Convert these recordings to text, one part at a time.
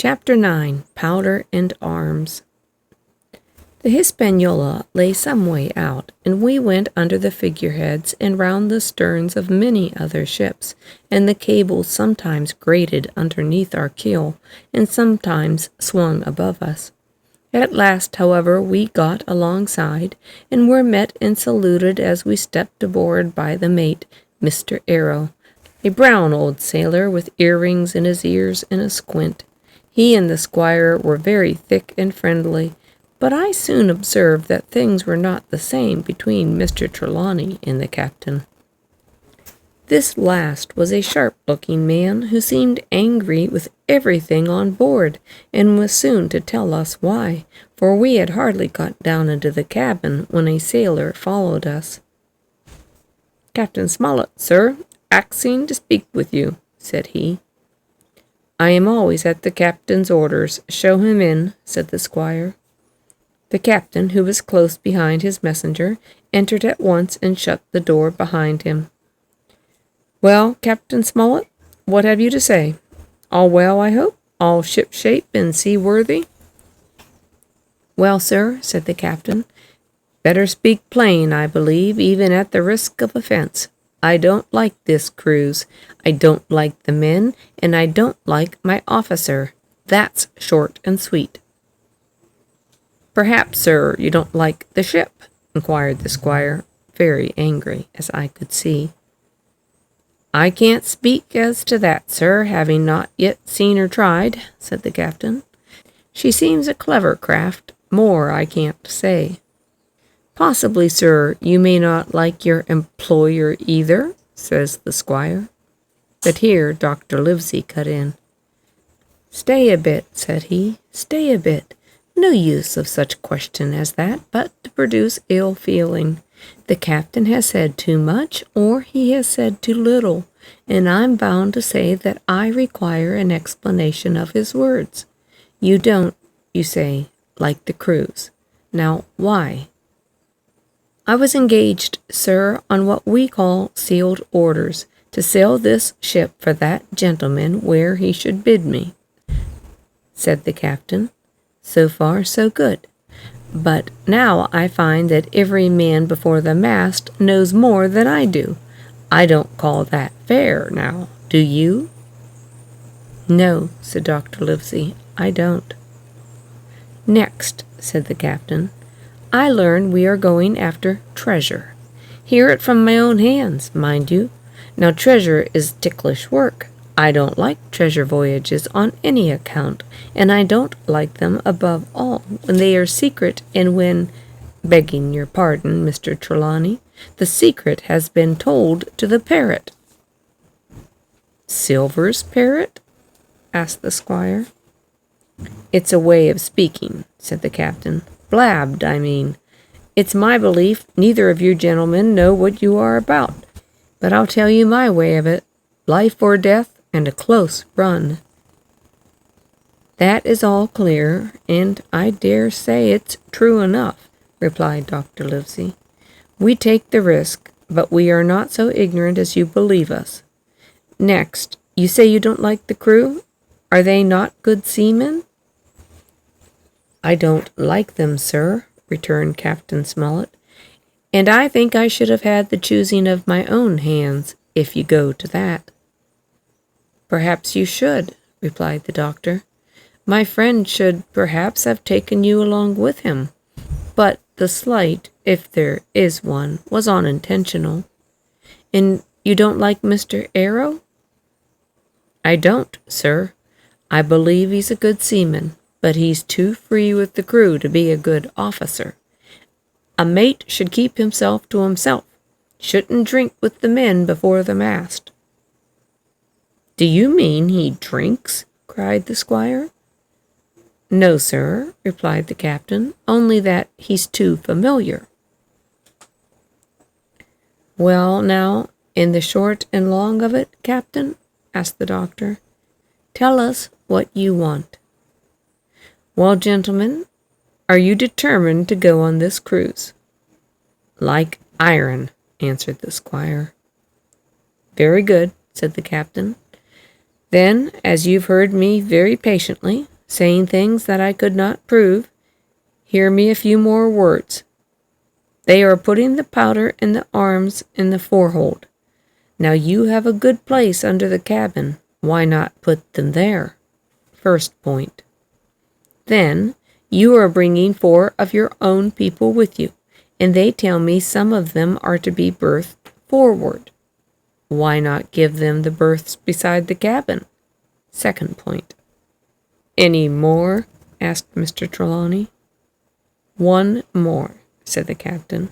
Chapter 9. Powder and Arms. The Hispaniola lay some way out, and we went under the figureheads and round the sterns of many other ships, and the cables sometimes grated underneath our keel, and sometimes swung above us. At last, however, we got alongside, and were met and saluted as we stepped aboard by the mate, Mr. Arrow, a brown old sailor with earrings in his ears and a squint. He and the squire were very thick and friendly, but I soon observed that things were not the same between Mr. Trelawney and the captain. This last was a sharp-looking man who seemed angry with everything on board, and was soon to tell us why, for we had hardly got down into the cabin when a sailor followed us. "Captain Smollett, sir, axing to speak with you," said he. "I am always at the captain's orders. Show him in," said the squire. The captain, who was close behind his messenger, entered at once and shut the door behind him. "Well, Captain Smollett, what have you to say? All well, I hope? All ship-shape and seaworthy?" "Well, sir," said the captain, "better speak plain, I believe, even at the risk of offense. I don't like this cruise. I don't like the men, and I don't like my officer. That's short and sweet." "Perhaps, sir, you don't like the ship?" inquired the squire, very angry, as I could see. "I can't speak as to that, sir, having not yet seen her tried," said the captain. "She seems a clever craft. More I can't say." "Possibly, sir, you may not like your employer either," says the squire. But here Dr. Livesey cut in. "Stay a bit," said he, "stay a bit. No use of such question as that, but to produce ill feeling. The captain has said too much, or he has said too little, and I'm bound to say that I require an explanation of his words. You don't, you say, like the cruise. Now, why?" "I was engaged, sir, on what we call sealed orders, to sail this ship for that gentleman where he should bid me," said the captain. "So far, so good. But now I find that every man before the mast knows more than I do. I don't call that fair, now, do you?" "No," said Dr. Livesey, "I don't." "Next," said the captain, "I learn we are going after treasure. Hear it from my own hands, mind you. Now treasure is ticklish work. I don't like treasure voyages on any account, and I don't like them above all when they are secret and when, begging your pardon, Mr. Trelawney, the secret has been told to the parrot." "Silver's parrot?" asked the squire. "It's a way of speaking," said the captain. "Blabbed, I mean. It's my belief neither of you gentlemen know what you are about, but I'll tell you my way of it. Life or death, and a close run." "That is all clear, and I dare say it's true enough," replied Dr. Livesey. "We take the risk, but we are not so ignorant as you believe us. Next, you say you don't like the crew? Are they not good seamen?" "I don't like them, sir," returned Captain Smollett, "and I think I should have had the choosing of my own hands, if you go to that." "Perhaps you should," replied the doctor. "My friend should perhaps have taken you along with him, but the slight, if there is one, was unintentional." "And you don't like Mr. Arrow?" "I don't, sir. I believe he's a good seaman, but he's too free with the crew to be a good officer. A mate should keep himself to himself, shouldn't drink with the men before the mast." "Do you mean he drinks?" cried the squire. "No, sir," replied the captain, "only that he's too familiar." "Well, now, in the short and long of it, captain," asked the doctor, "tell us what you want." "Well, gentlemen, are you determined to go on this cruise?" "Like iron," answered the squire. "Very good," said the captain. "Then, as you've heard me very patiently, saying things that I could not prove. Hear me a few more words. They are putting the powder and the arms in the forehold. Now you have a good place under the cabin. Why not put them there? First point. Then, you are bringing 4 of your own people with you, and they tell me some of them are to be berthed forward. Why not give them the berths beside the cabin? Second point. Any more? Asked Mr. Trelawney. 1 more, said the captain.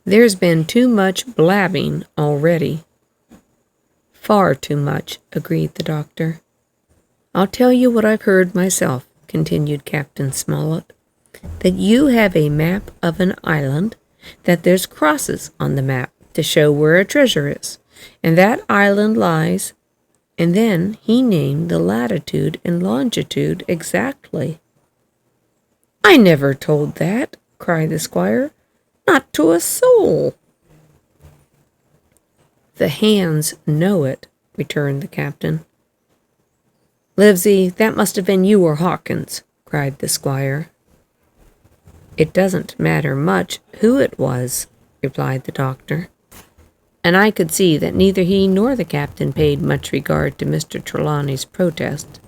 There's been too much blabbing already. Far too much, agreed the doctor. I'll tell you what I've heard myself, continued Captain Smollett, that you have a map of an island, that there's crosses on the map to show where a treasure is, and that island lies, and then he named the latitude and longitude exactly. I never told that, cried the squire, not to a soul. The hands know it, returned the captain. Livesey, that must have been you or Hawkins, cried the squire. It doesn't matter much who it was, replied the doctor. And I could see that neither he nor the captain paid much regard to Mr. Trelawney's protest.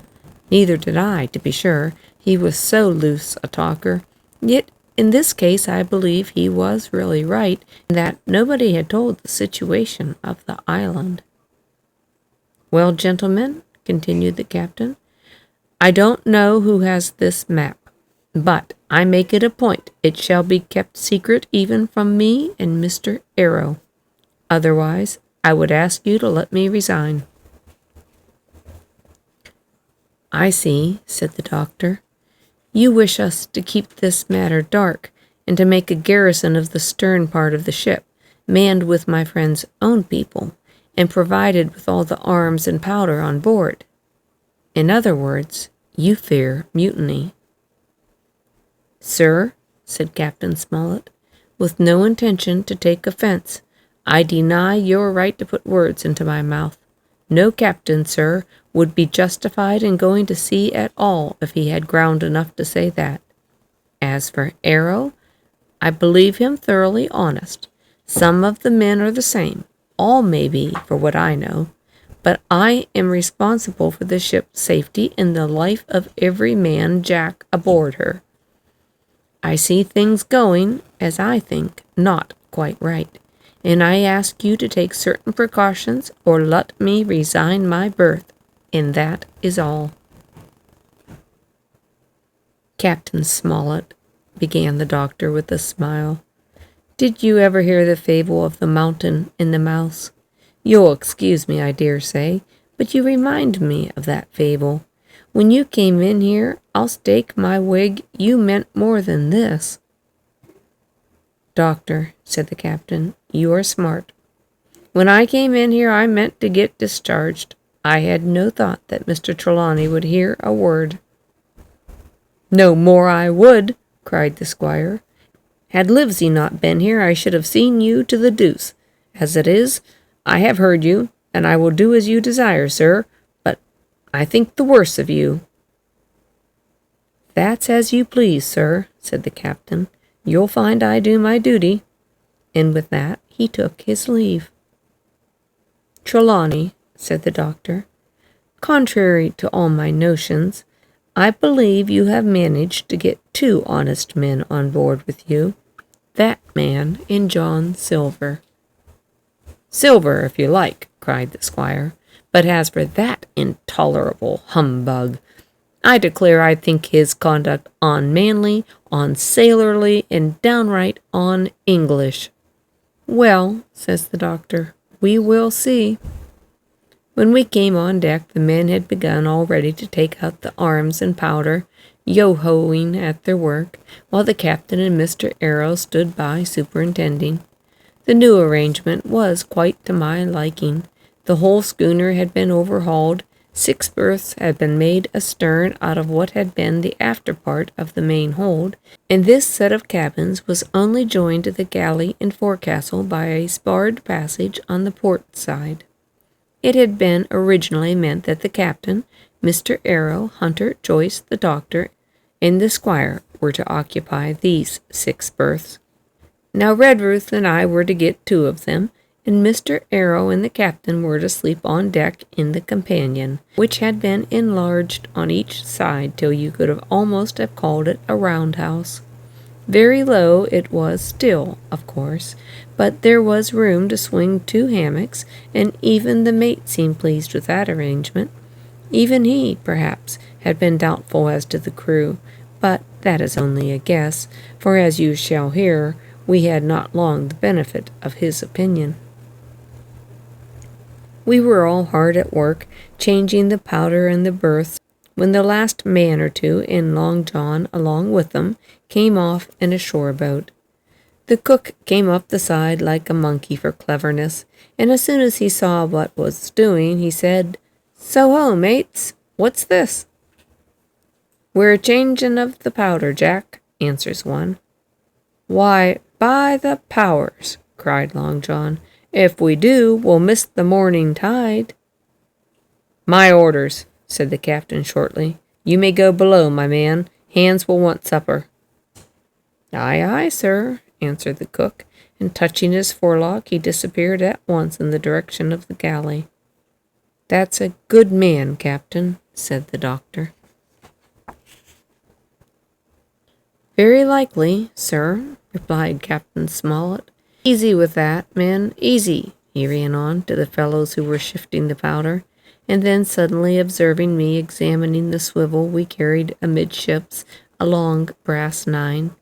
Neither did I, to be sure. He was so loose a talker. Yet in this case I believe he was really right, in that nobody had told the situation of the island. Well, gentlemen, continued the captain, I don't know who has this map, but I make it a point it shall be kept secret even from me and Mr. Arrow. Otherwise, I would ask you to let me resign. I see, said the doctor. You wish us to keep this matter dark, and to make a garrison of the stern part of the ship, manned with my friend's own people, and provided with all the arms and powder on board. In other words, you fear mutiny. Sir, said Captain Smollett, with no intention to take offense, I deny your right to put words into my mouth. No captain, sir, would be justified in going to sea at all if he had ground enough to say that. As for Arrow, I believe him thoroughly honest. Some of the men are the same, all may be, for what I know, but I am responsible for the ship's safety and the life of every man jack aboard her. I see things going, as I think, not quite right, and I ask you to take certain precautions or let me resign my berth, and that is all. Captain Smollett, began the doctor with a smile, did you ever hear the fable of the mountain and the mouse? You'll excuse me, I dare say, but you remind me of that fable. When you came in here, I'll stake my wig you meant more than this. Doctor, said the captain, you are smart. When I came in here, I meant to get discharged. I had no thought that Mr. Trelawney would hear a word. No more I would, cried the squire. Had Livesey not been here, I should have seen you to the deuce. As it is, I have heard you, and I will do as you desire, sir, but I think the worse of you. That's as you please, sir, said the captain. You'll find I do my duty. And with that he took his leave. Trelawney, said the doctor, contrary to all my notions, I believe you have managed to get 2 honest men on board with you, that man and John Silver. Silver, if you like, cried the squire, but as for that intolerable humbug, I declare I think his conduct unmanly, unsailorly, and downright un-English. Well, says the doctor, we will see. When we came on deck, the men had begun already to take out the arms and powder, yo-hoing at their work, while the captain and Mr. Arrow stood by superintending. The new arrangement was quite to my liking. The whole schooner had been overhauled, 6 berths had been made astern out of what had been the after part of the main hold, and this set of cabins was only joined to the galley and forecastle by a sparred passage on the port side. It had been originally meant that the captain, Mr. Arrow, Hunter, Joyce, the doctor, and the squire were to occupy these 6 berths. Now Redruth and I were to get 2 of them, and Mr. Arrow and the captain were to sleep on deck in the companion, which had been enlarged on each side till you could almost have called it a roundhouse. Very low it was still, of course, but there was room to swing 2 hammocks, and even the mate seemed pleased with that arrangement. Even he, perhaps, had been doubtful as to the crew, but that is only a guess, for as you shall hear, we had not long the benefit of his opinion. We were all hard at work, changing the powder in the berths, when the last man or 2, and Long John along with them, came off in a shore boat. The cook came up the side like a monkey for cleverness, and as soon as he saw what was doing, he said, "So ho, mates, what's this?" "We're changing of the powder, Jack," answers one. "Why, by the powers," cried Long John, "if we do, we'll miss the morning tide." "My orders," said the captain shortly. "You may go below, my man. Hands will want supper." "Aye, aye, sir," answered the cook, and touching his forelock, he disappeared at once in the direction of the galley. "That's a good man, Captain," said the doctor. "Very likely, sir," replied Captain Smollett. "Easy with that, men, easy," he ran on to the fellows who were shifting the powder, and then suddenly observing me examining the swivel we carried amidships, a long brass 9.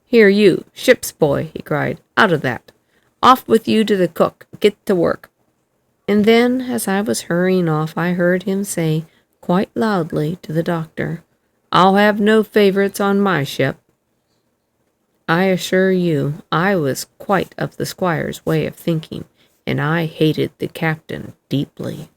"Here, you, ship's boy," he cried, "out of that. Off with you to the cook. Get to work." And then, as I was hurrying off, I heard him say, quite loudly, to the doctor, "I'll have no favorites on my ship." I assure you, I was quite of the squire's way of thinking, and I hated the captain deeply.